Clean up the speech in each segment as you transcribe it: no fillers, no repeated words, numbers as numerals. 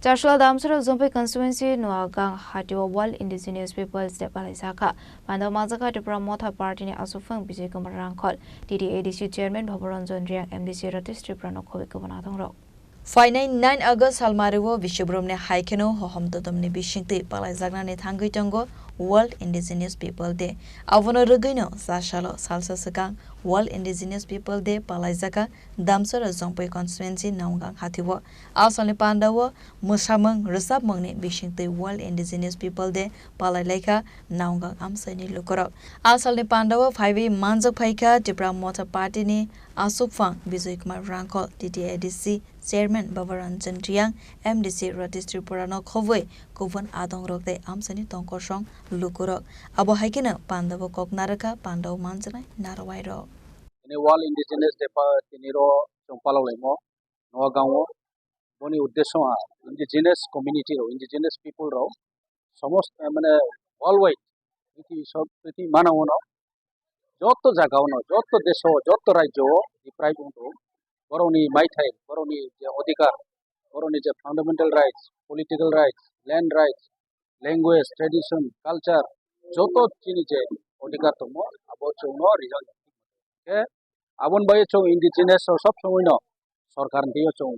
Chasalo Damcherra Jampui Constituency Noagang Hatio World Indigenous Peoples de Palaijakha Pandao Manjakha Tipra Motha Party ni Achukphang Bijay Kumar Hrangkhawl TTAADC Chairman Bhaba Ranjan Reang MDC Ratish Tripra no Khobwi Kubun Adonngrok. Finai 9 August Halmarewo Vishwbromne Haikeno Hohom Totomne Bishingti Palaijakha ne Thangui Tongo World Indigenous People Day. Avono Rugino Chasalo Salsasakang World Indigenous People Day Palaijakha Damcherra Jampui Constituency Noagang Hatio Asalni Pandao Musamang Resabmangne Bishingti World Indigenous People Day Palaijakha Noagang Amsani Lukorok Asalni Pandao 5 Manjakha Tipra Motha Party ni Achukphang Bijay Kumar Hrangkhawl TTAADC Chairman Bhaba Ranjan Reang MDC Ratish Tripura no Khobwi Kubun Adonngrok de Amsani Tongkorsong Lukurok Abo Haikena Pandao Koknaraka Pandao Manjanai Narawairo ini World Indigenous Depa tiniro Chompalo lemo Noagang boni uddesho indigenous community ro indigenous people ro समस्त মানে worldwide iti sob iti mana ono jotto jaga ono jotto desho jotto rajyo deprive ono boroni maithai boroni je adhikar boroni je fundamental rights political rights land rights language tradition culture jotto chini je adhikar tomo abo chungno result ke abon baye chung indigenous sob somoino sarkar ndiyo chung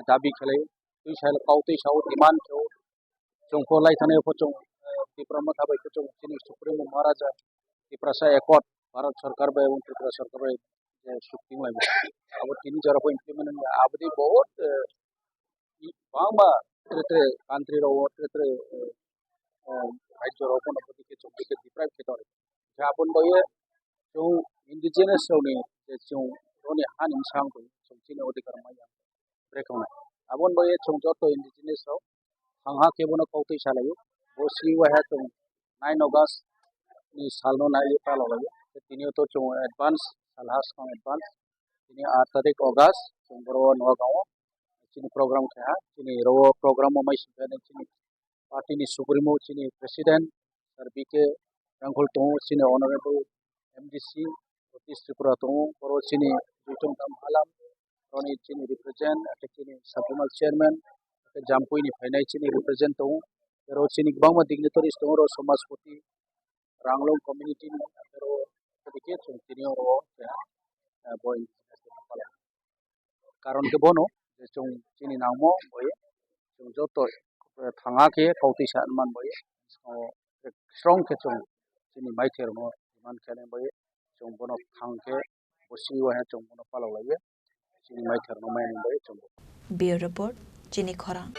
dabi khale tui sal kautui sau demand cho chung ko lai thane ko chung Tipra Motha bai ko chung chini supreme maharaja Tipra sa accord Bharat sarkar bai এবং Tripura sarkar bai shukti mai abo tini jara ko implement abdi bahut bangba tre country ro tre rajyo ro kono poti ke chung ke deprive ke tore jabon baye chung indigenous ni chung roni han insang ko chung chini odikar mai rekona abon baye chung jotto indigenous ro hangha ke bono kautai salayo bosi wa ha chung 9 August ni salno nayo talo layo tini to chung advance salhas kang advance tini 8 tarik August chung bro Noagang chini program kha chini ro program mai sibane chini party ni supremo chini president sir BK Hrangkhawl to chini honorable MDC Ratish Tripura to bro chini jutung tam halam roni chini represent chini subjournal chairman Jampui ni phainai chini represent to ro chini bangma dignitaries to ro samajpati Hrangkhawl community ni ro dike chung tini ro ya boy karon ke bono chung chini namo boy chung joto thanga ke kauti san man boy strong ke chung chini maither mo man khane boy chung bono thang ke bosi wa ha chung bono palo laye chini maither no man boy chung Bureau Report Chini Khorang